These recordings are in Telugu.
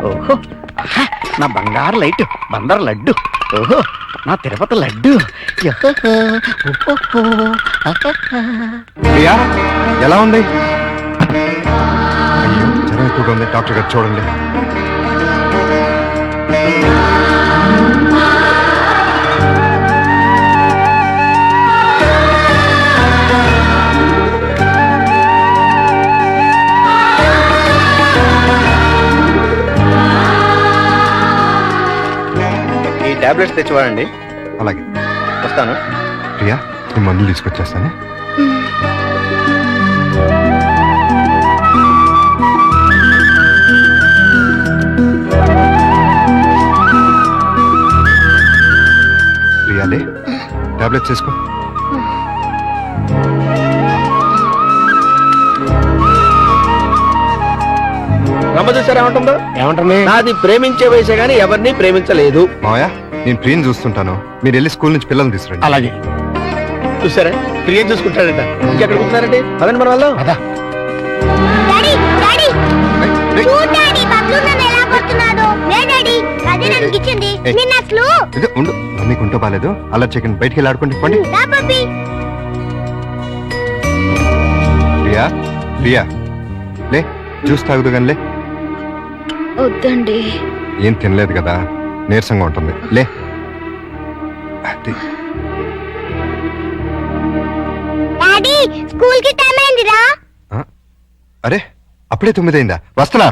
ఓహో ఆహా, నా బంగారు లైట్ బందర్ లడ్డు. ఓహో నా తిరుపతి లడ్డు. యహహ, ఓహోహో, ఆహాహా. ప్రియా ఎలా ఉంది? అయ్యో జ్వరం ఎక్కువగా ఉంది, డాక్టర్ గారు చూడండి. ఈ టాబ్లెట్స్ తెచ్చివాడండి. అలాగే వస్తాను. ప్రియా నేను మందులు తీసుకొచ్చేస్తాను. ప్రియాలే టాబ్లెట్స్ తీసుకో. రమ్మ చూసారా ఏమంటుందో? ఏమంటుంది? నాది ప్రేమించే వయసే గానీ ఎవరిని ప్రేమించలేదు. మావయ్య నేను ప్రియని చూస్తుంటాను, మీరు వెళ్ళి స్కూల్ నుంచి పిల్లల్ని తీసుకురండి. అలాగే. చూసారా ప్రియం చూసుకుంటాడట. ఇంకెక్కడ కూర్చున్నారండి? పదండి మన వాళ్ళు. అదా డాడీ డాడీ రేయ్, చూడు డాడీ బబ్లు నన్ను ఎలా కొడుతున్నాడు. లే డాడీ అదే నాకు ఇచ్చింది. ఏయ్. నిన్న అసలు ఇదే ఉండు, మమ్మీకి ఉంటో బాలేదు. అలా చెకండి, బయటికి వెళ్ళి ఆడుకోండి. పండి. రా బబ్బీ. ప్రియా ప్రియా లే, జ్యూస్ తాగుదు కానీ లే. వద్దండి. ఏం తినలేదు కదా, నీరసంగా ఉంటుంది. లే అది. డాడీ స్కూల్ కి టైం అయిందిరా. ఆ? అరే అప్పుడే 9 అయిందా? వస్తున్నా.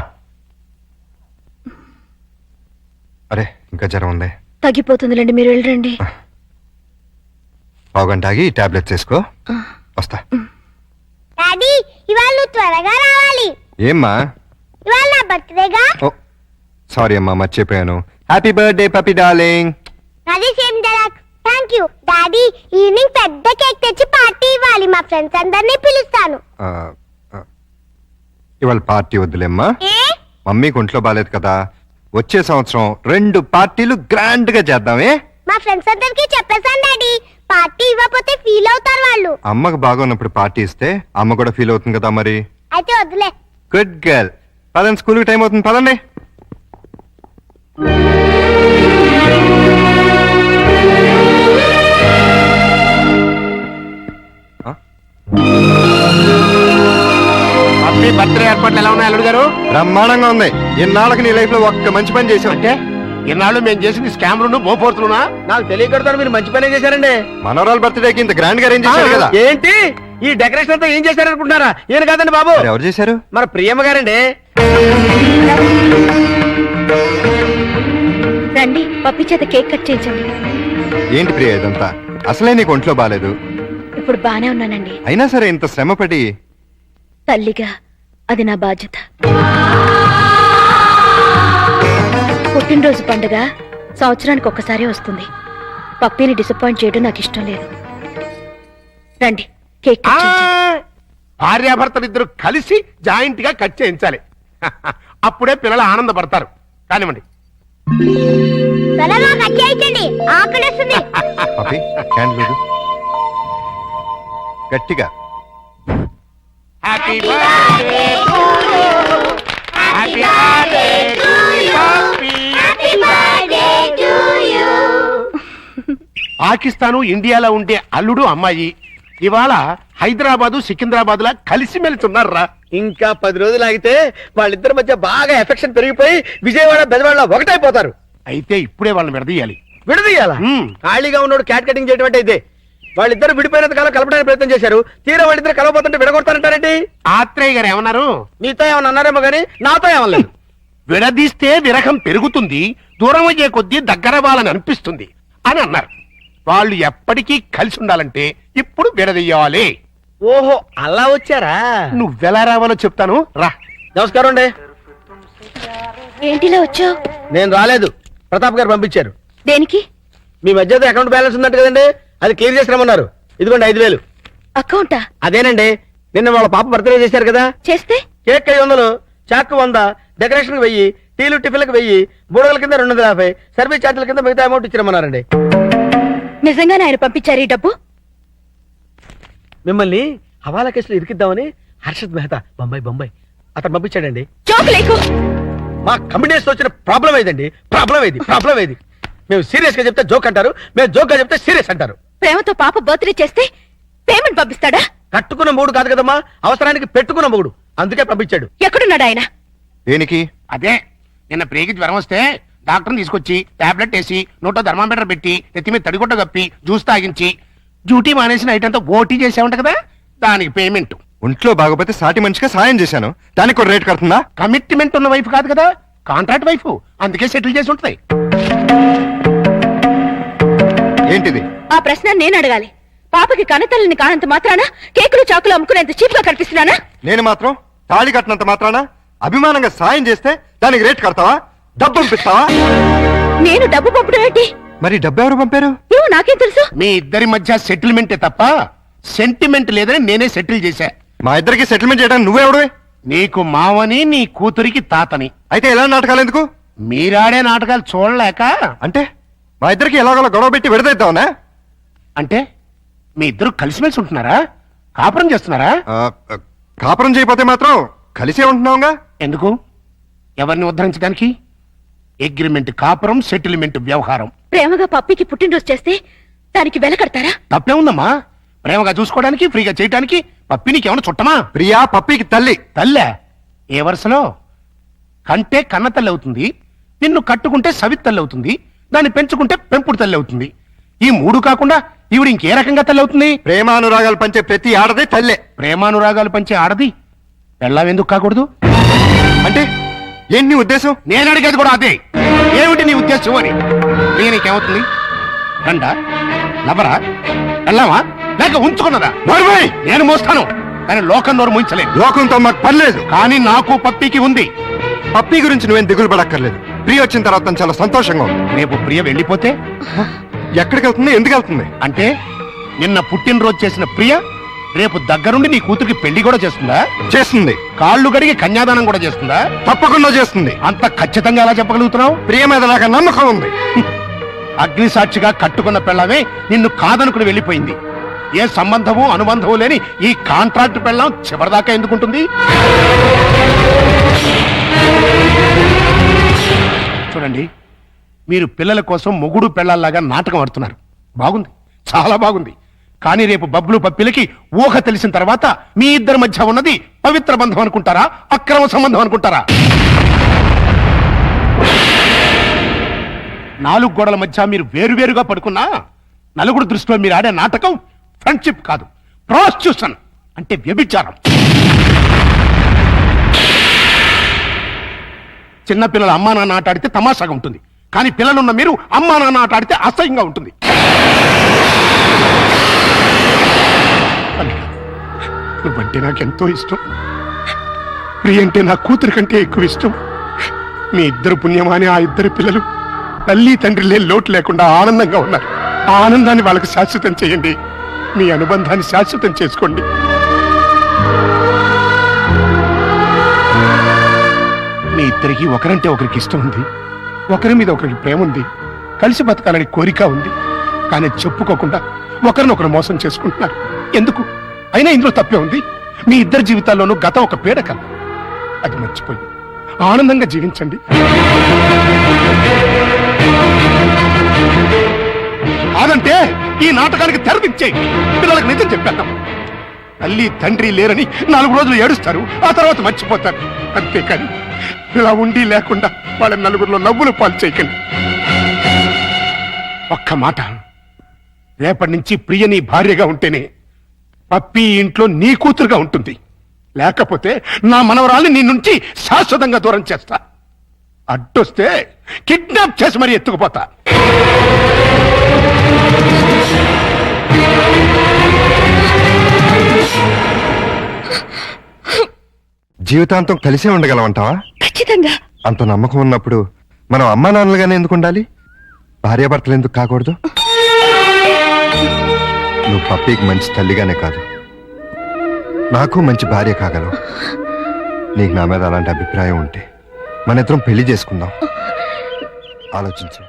అరే ఇంకా జ్వరం ఉంది. తగ్గిపోతుందిలేండి, మీరు వెళ్ళండి. పావుగంట ఆగి టాబ్లెట్స్ వేసుకో. వస్తా. డాడీ ఇవాళ నువ్వు త్వరగా రావాలి. ఏమ్మా? ఇవాళ నా బర్త్డేగా. ఓ సారీ అమ్మా, మర్చిపోయాను. Happy birthday పపి darling. అది same dialogue. Thank you daddy. Evening పెద్ద కేక్ తెచ్చి పార్టీ ఇవ్వాలి. మా ఫ్రెండ్స్ అందరినీ పిలుస్తాను. ఇవాళ పార్టీ వద్దులేమ్మా, ఏ మమ్మీకి ఒంట్లో బాలేదు కదా. వచ్చే సంవత్సరం 2 పార్టీలు గ్రాండ్ గా చేద్దామే. మా ఫ్రెండ్స్ అందరికి చెప్పేశాను డాడీ. పార్టీ ఇవ్వకపోతే ఫీల్ అవుతారు వాళ్ళు. అమ్మకు బాగున్నప్పుడు పార్టీ ఇస్తే అమ్మ కూడా ఫీల్ అవుతుంది కదా మరి. అయితే వద్దులే. Good girl. పదండి, స్కూల్కి టైం అవుతుంది, పదండి. హ్యాపీ బర్త్డే ఏర్పాట్లు ఎలా ఉన్నాయి అల్లుడు గారు? బ్రహ్మాండంగా ఉంది. ఇన్నాళ్ళకి నీ లైఫ్ లో ఒక్క మంచి పని చేసావు. అంటే ఇన్నాళ్ళు మేము చేసింది స్కామ్లను బోఫోర్తులునా? నాకు తెలియకడతాను, మీరు మంచి పనే చేశారండి. మనవరాల్ బర్త్డేకి ఇంత గ్రాండ్ గా అరేంజ్ చేశారు కదా. ఏంటి ఈ డెకరేషన్ అంతా ఏం చేశారనుకుంటున్నారా? ఈయన కాదండి బాబు, మరి ఎవరు చేశారు? మన ప్రియమ్మ గారండి. రండి పప్పి చేత కేక్ కట్ చేయించండి. ఏంటి ప్రియ ఇదంతా? అసలే నీకు ఒంట్లో బాలేదు. ఇప్పుడు బానే ఉన్నానండి. అయినా సరే ఇంత శ్రమపడి. తల్లిగా అది నా బాధ్యత. పుట్టినరోజు పండుగ సంవత్సరానికి ఒక్కసారి వస్తుంది. పప్పిని డిసప్పాయింట్ చేయడం నాకు ఇష్టం లేదు. రండి కేక్ కట్ చేయించండి. భార్యాభర్తలిద్దరు కలిసి జాయింట్ గా కట్ చేయించాలి. అప్పుడే పిల్లలు ఆనందపడతారు. కానివ్వండి. త్వరగా కట్ చేయించండి, ఆకలిస్తుంది. పపి క్యాండిల్ వద్దు. గట్టిగా. Happy birthday to you. Happy birthday to you. Pakistan ఇండియాలో ఉండే అల్లుడు అమ్మాయి ఇవాళ హైదరాబాదు సికింద్రాబాద్ లా కలిసి మెలుచున్నారా? ఇంకా 10 రోజులు ఆగితే వాళ్ళిద్దరి మధ్య బాగా ఎఫెక్షన్ పెరిగిపోయి విజయవాడ బెజవాడ ఒకటైపోతారు. అయితే ఇప్పుడే వాళ్ళని విడదీయాలి. విడదీయాలా? ఖాళీగా ఉన్నోడు క్యాట్ కటింగ్ చేయడం అంటే ఇదే. వాళ్ళిద్దరు విడిపోయినంత కాలం కలపడానికి ప్రయత్నం చేశారు. తీరా వాళ్ళిద్దరు కలవబోతుంటే విడగొడతారంటారండి. ఆత్రేయ గారు ఏమన్నారు? మీతో ఏమన్నా అన్నారేమో గానీ నాతో ఏమనలేదు. విడదీస్తే విరహం పెరుగుతుంది, దూరం అయ్యే కొద్దీ దగ్గరవ్వాలని అనిపిస్తుంది అని అన్నారు. వాళ్ళు ఎప్పటికీ కలిసి ఉండాలంటే ఇప్పుడు విడదీయాలి. ఓహో అలా వచ్చారా? నువ్వెలా రావాలో చెప్తాను రా. నమస్కారం అండి. ఏంటిలా వచ్చావు? నేను రాలేదు, ప్రతాప్ గారు పంపించారు. దేనికి? మీ మధ్య అకౌంట్ బ్యాలెన్స్ ఉందంట కదండి, అది క్లియర్ చేసి రమ్మన్నారు. ఇదిగోండి 5,000. అకౌంటా? అదేనండి, నిన్న వాళ్ళ పాప బర్త్డే చేశారు కదా. చేస్తే కేక్ 500, చాక్ 100, డెకరేషన్ 1000, టీలు టిఫిన్లకు 1000, బూడగల కింద 250, సర్వీస్ ఛార్జీల కింద మిగతా అమౌంట్ ఇచ్చిరమ్మన్నారండి. నిజంగానే ఆయన పంపించారు ఈ డబ్బు? మిమ్మల్ని హవాలా కేసులో ఇరికిద్దామని హర్షద్ మెహతా బొంబాయి అతను పంపించాడండి. జోక్ లేకు. మా కమిడీస్ వచ్చిన ప్రాబ్లం ఏదండి? ప్రాబ్లం ఏది? మేము సీరియస్ గా చెప్తే జోక్ అంటారు, మేము జోక్ గా చెప్తే సీరియస్ అంటారు. ప్రేమతో పాప బర్త్డే చేస్తే పేమెంట్ పంపిస్తాడా? కట్టుకున్న మూడు కాదు కదమ్మా, అవసరానికి పెట్టుకున్న మూడు, అందుకే పంపించాడు. ఎక్కడున్నాడు ఆయన? దేనికి? అదే నిన్న ప్రేగి జ్వరం వస్తే డాక్టర్ని తీసుకొచ్చి టాబ్లెట్ వేసి నోట్లో థర్మామీటర్ పెట్టి నెత్తి మీద తడిగుడ్డ కప్పి జ్యూస్ తాగించి డ్యూటీ మానేసి నైట్ అంతా ఓటీ చేసావంట కదా, దానికి పేమెంట్. ఒంట్లో బాగోపోతే సాటి మనిషిగా సాయం చేశాను, దానికి కూడా రేట్ కడుతుందా? కమిట్మెంట్ ఉన్న వైఫ్ కాదు కదా, కాంట్రాక్ట్ వైఫ్, అందుకే సెటిల్ చేసి ఉంటుంది. ఏంటిది? ఆ ప్రశ్న నేను అడగాలి. పాపకి కన్నతల్లిని కానంత మాత్రాన కేకులు చాకులు అమ్ముకునేంత చీప్ గా కనిపిస్తున్నానా? నేను మాత్రం తాళి కట్టినంత మాత్రాన అభిమానంగా సాయం చేస్తే దానికి రేట్ కడతావా? డబ్బు పంపిస్తావా? నేను డబ్బు పంపడం ఏంటి? మరి డబ్బు ఎవరు పంపారు? ఏమో నాకేం తెలుసు. మీ ఇద్దరి మధ్య సెటిల్మెంటే తప్ప సెంటిమెంట్ లేదని నేనే సెటిల్ చేశా. మా ఇద్దరికి సెటిల్మెంట్ చేయడానికి నువ్వెవడు? నీకు మావని, నీ కూతురికి తాతని. అయితే ఎలా నాటకాలు ఎందుకు? మీరాడే నాటకాలు చూడలేక. అంటే మా ఇద్దరికి ఎలాగోలా గొడవ పెట్టి విడదీద్దామనా? అంటే మీ ఇద్దరు కలిసిమెలిసి ఉంటున్నారా? కాపురం చేస్తున్నారా? కాపురం చేయకపోతే మాత్రం కలిసే ఉంటున్నావుగా. ఎందుకు? ఎవరిని ఉద్ధరించడానికి? అగ్రిమెంట్ కాపురం, సెటిల్మెంట్ వ్యవహారం. ప్రేమగా పప్పికి పుట్టినరోజు చేస్తే దానికి వెల కడతారా? తప్పే ఉందమ్మా. ప్రేమగా చూసుకోవడానికి, ఫ్రీగా చేయడానికి పప్పి నీకేమన్నా చుట్టమా? ప్రియా పప్పికి తల్లి. తల్లే? ఏ వరుసలో? కంటే కన్న తల్లి అవుతుంది, నిన్ను కట్టుకుంటే సవిత్ తల్లి అవుతుంది, దాన్ని పెంచుకుంటే పెంపుడు తల్లి అవుతుంది. ఈ మూడు కాకుండా ఈవిడ ఇంకే రకంగా తల్లి అవుతుంది? ప్రేమానురాగాలు పంచే ప్రతి ఆడదే తల్లే. ప్రేమానురాగాలు పంచే ఆడది పెళ్ళాం ఎందుకు కాకూడదు? అంటే ఏంటి నీ ఉద్దేశం? నేను అడిగేది కూడా అదే. ఏమిటి నీ ఉద్దేశం అని. నీకేమవుతుంది? రండా, లవరా, వెళ్ళావా, లేక ఉంచుకున్నదా? నోర్మై! నేను మోస్తాను, కానీ లోకం నోరు మూయించలేదు. లోకంతో మాకు పర్లేదు, కానీ నాకు పప్పికి ఉంది. పప్పి గురించి నువ్వేం దిగులు పడక్కర్లేదు. ప్రియ వచ్చిన తర్వాత తను చాలా సంతోషంగా ఉంది. రేపు ప్రియ వెళ్ళిపోతే ఎక్కడికి వెళ్తుంది? ఎందుకు వెళ్తుంది? అంటే నిన్న పుట్టినరోజు చేసిన ప్రియ రేపు దగ్గరుండి నీ కూతురికి పెళ్లి కూడా చేస్తుందా? చేస్తుంది. కాళ్ళు గడిగి కన్యాదానం కూడా చేస్తుందా? తప్పకుండా చేస్తుంది. అంత ఖచ్చితంగా ఎలా చెప్పగలుగుతున్నావు? ప్రియ మీద నాకు నమ్మకం ఉంది. అగ్ని సాక్షిగా కట్టుకున్న పెళ్ళమే నిన్ను కాదనుకుని వెళ్ళిపోయింది. ఏ సంబంధము అనుబంధము లేని ఈ కాంట్రాక్ట్ పెళ్ళం చివరిదాకా ఎందుకుంటుంది? చూడండి, మీరు పిల్లల కోసం మొగుడు పెళ్ళాల్లాగా నాటకం ఆడుతున్నారు. బాగుంది, చాలా బాగుంది. కానీ రేపు బబ్బులు పప్పిలకి ఊహ తెలిసిన తర్వాత మీ ఇద్దరి మధ్య ఉన్నది పవిత్ర బంధం అనుకుంటారా, అక్రమ సంబంధం అనుకుంటారా? 4 గోడల మధ్య మీరు వేరువేరుగా పడుకున్నా నలుగురు దృష్టిలో మీరు ఆడే నాటకం ఫ్రెండ్షిప్ కాదు, ప్రాస్టిట్యూషన్ అంటే వ్యభిచారం. చిన్నపిల్లలు అమ్మా నాన్న ఆట ఆడితే తమాషాగా ఉంటుంది, కానీ పిల్లలున్న మీరు అమ్మా నాన్న ఆట ఆడితే అసహ్యంగా ఉంటుంది. నువ్వంటే నాకెంతో ఇష్టం. ప్రియ అంటే నా కూతురు కంటే ఎక్కువ ఇష్టం. మీ ఇద్దరు పుణ్యమాని ఆ ఇద్దరు పిల్లలు తల్లి తండ్రి లేని లోటు లేకుండా ఆనందంగా ఉన్నారు. ఆ ఆనందాన్ని వాళ్ళకి శాశ్వతం చేయండి. మీ అనుబంధాన్ని శాశ్వతం చేసుకోండి. మీ ఇద్దరికి ఒకరంటే ఒకరికి ఇష్టం ఉంది, ఒకరి మీద ఒకరికి ప్రేమ ఉంది, కలిసి బతకాలని కోరిక ఉంది. కానీ చెప్పుకోకుండా ఒకరినొకరు మోసం చేసుకుంటున్నారు. ఎందుకు? అయినా ఇందులో తప్పే ఉంది. మీ ఇద్దరి జీవితాల్లోనూ గతం ఒక పీడకం, అది మర్చిపోయి ఆనందంగా జీవించండి. కాదంటే ఈ నాటకానికి తెరదించేయి. పిల్లలకు నిజం చెప్పేద్దాం. తల్లి తండ్రి లేరని 4 రోజులు ఏడుస్తారు, ఆ తర్వాత మర్చిపోతారు. అంతేకాని ఇలా ఉండి లేకుండా వాళ్ళ నలుగురిలో నవ్వులు పాలు చేయకండి. ఒక్క మాట, రేపటి నుంచి ప్రియ నీ భార్యగా ఉంటేనే పప్పి ఇంట్లో నీ కూతురుగా ఉంటుంది. లేకపోతే నా మనవరాల్ని నీ నుంచి శాశ్వతంగా దూరం చేస్తా. అడ్డొస్తే కిడ్నాప్ చేసి మరీ ఎత్తుకుపోతా. జీవితాంతం కలిసే ఉండగలమంటావా? ఖచ్చితంగా. అంత నమ్మకం ఉన్నప్పుడు మనం అమ్మా నాన్నలుగానే ఎందుకు ఉండాలి? భార్యాభర్తలు ఎందుకు కాకూడదు? నువ్వు పప్పీకి మంచి తల్లిగానే కాదు, నాకు మంచి భార్య కాగలవు. నీకు నా మీద అలాంటి అభిప్రాయం ఉంటే మన ఇద్దరం పెళ్లి చేసుకుందాం. ఆలోచించు.